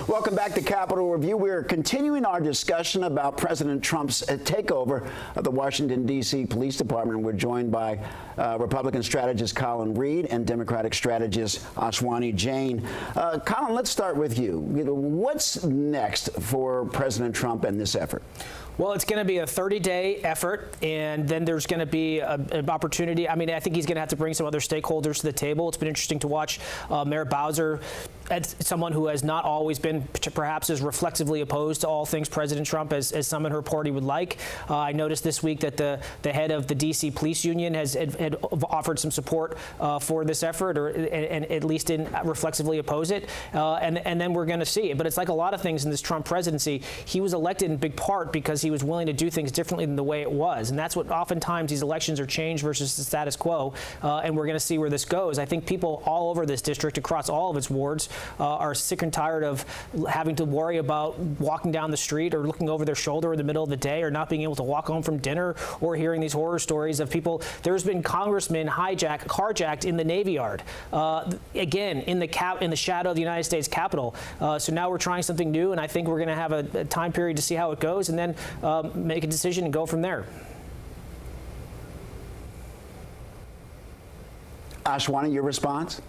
Welcome back to Capitol Review. We're continuing our discussion about President Trump's takeover of the Washington, D.C. Police Department. We're joined by Republican strategist Colin Reed and Democratic strategist Ashwani Jain. Colin, let's start with you. What's next for President Trump and this effort? Well, it's going to be a 30-day effort, and then there's going to be an opportunity. I mean, I think he's going to have to bring some other stakeholders to the table. It's been interesting to watch Mayor Bowser, as someone who has not always been perhaps as reflexively opposed to all things President Trump as some in her party would like. I noticed this week that the head of the D.C. Police Union had offered some support for this effort, and at least didn't reflexively oppose it. And then we're going to see it. But it's like a lot of things in this Trump presidency. He was elected in big part because he was willing to do things differently than the way it was. And that's what oftentimes these elections are changed versus the status quo. And we're going to see where this goes. I think people all over this district, across all of its wards, are sick and tired of having to worry about walking down the street or looking over their shoulder in the middle of the day, or not being able to walk home from dinner, or hearing these horror stories of people. There's been congressmen carjacked in the Navy Yard, again, in the shadow of the United States Capitol. So now we're trying something new, and I think we're going to have a time period to see how it goes, and then make a decision and go from there. Ashwani, your response?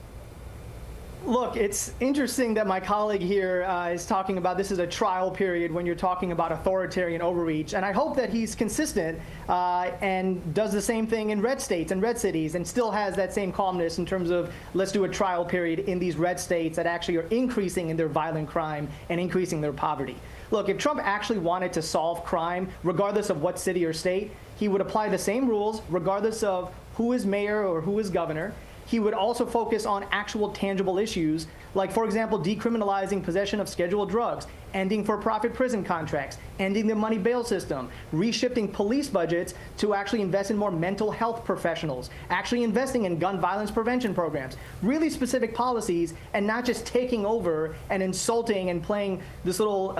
Look, it's interesting that my colleague here is talking about this as a trial period when you're talking about authoritarian overreach. And I hope that he's consistent and does the same thing in red states and red cities, and still has that same calmness in terms of let's do a trial period in these red states that actually are increasing in their violent crime and increasing their poverty. Look, if Trump actually wanted to solve crime, regardless of what city or state, he would apply the same rules regardless of who is mayor or who is governor. He would also focus on actual tangible issues, like, for example, decriminalizing possession of scheduled drugs, ending for-profit prison contracts, ending the money bail system, reshifting police budgets to actually invest in more mental health professionals, actually investing in gun violence prevention programs, really specific policies, and not just taking over and insulting and playing this little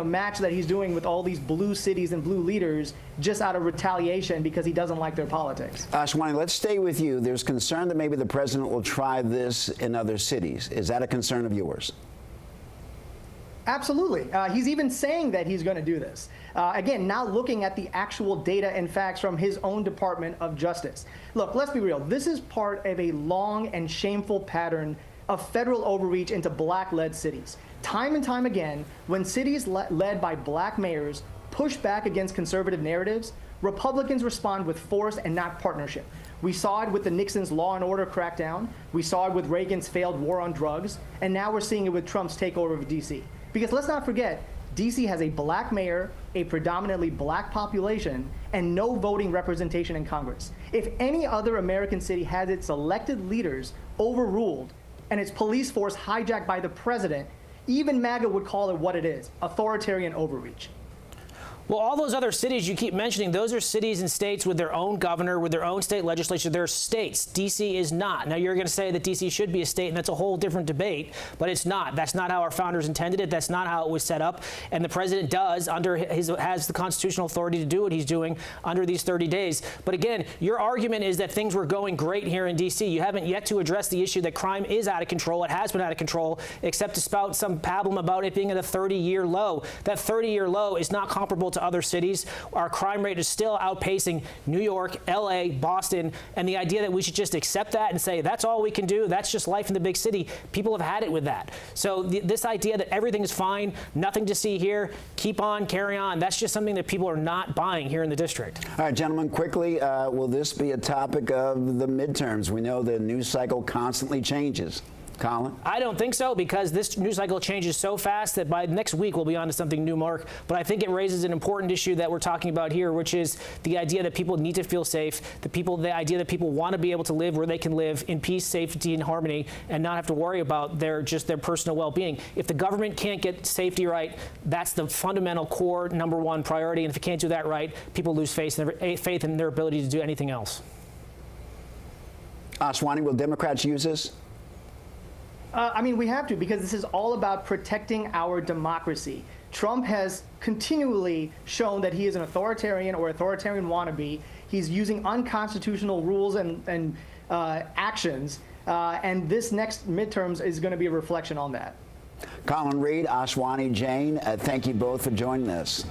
match that he's doing with all these blue cities and blue leaders just out of retaliation because he doesn't like their politics. Ashwani, let's stay with you. There's concern that maybe the president will try this in other cities. Is that a concern of yours? Absolutely. He's even saying that he's going to do this. Again, now looking at the actual data and facts from his own Department of Justice. Look, let's be real. This is part of a long and shameful pattern of federal overreach into black-led cities. Time and time again, when cities led by black mayors push back against conservative narratives, Republicans respond with force and not partnership. We saw it with the Nixon's law and order crackdown. We saw it with Reagan's failed war on drugs. And now we're seeing it with Trump's takeover of D.C. Because let's not forget, D.C. has a black mayor, a predominantly black population, and no voting representation in Congress. If any other American city has its elected leaders overruled and its police force hijacked by the president, even MAGA would call it what it is: authoritarian overreach. Well, all those other cities you keep mentioning, those are cities and states with their own governor, with their own state legislature. They're states. D.C. is not. Now, you're going to say that D.C. should be a state, and that's a whole different debate, but it's not. That's not how our founders intended it. That's not how it was set up. And the president has the constitutional authority to do what he's doing under these 30 days. But again, your argument is that things were going great here in D.C. You haven't yet to address the issue that crime is out of control. It has been out of control, except to spout some pablum about it being at a 30-year low. That 30-year low is not comparable to other cities. Our crime rate is still outpacing New York, L.A., Boston, and the idea that we should just accept that and say that's all we can do, that's just life in the big city, people have had it with that. So this idea that everything is fine, nothing to see here, keep on, carry on, that's just something that people are not buying here in the district. All right, gentlemen, quickly, will this be a topic of the midterms? We know the news cycle constantly changes. Colin? I don't think so, because this news cycle changes so fast that by next week we'll be on to something new, Mark. But I think it raises an important issue that we're talking about here, which is the idea that people need to feel safe, the idea that people want to be able to live where they can live in peace, safety, and harmony, and not have to worry about their personal well-being. If the government can't get safety right, that's the fundamental core #1 priority. And if it can't do that right, people lose faith in their ability to do anything else. Ashwani, will Democrats use this? I mean, we have to, because this is all about protecting our democracy. Trump has continually shown that he is an authoritarian or authoritarian wannabe. He's using unconstitutional rules and actions, and this next midterms is going to be a reflection on that. Colin Reed, Ashwani Jain, thank you both for joining us.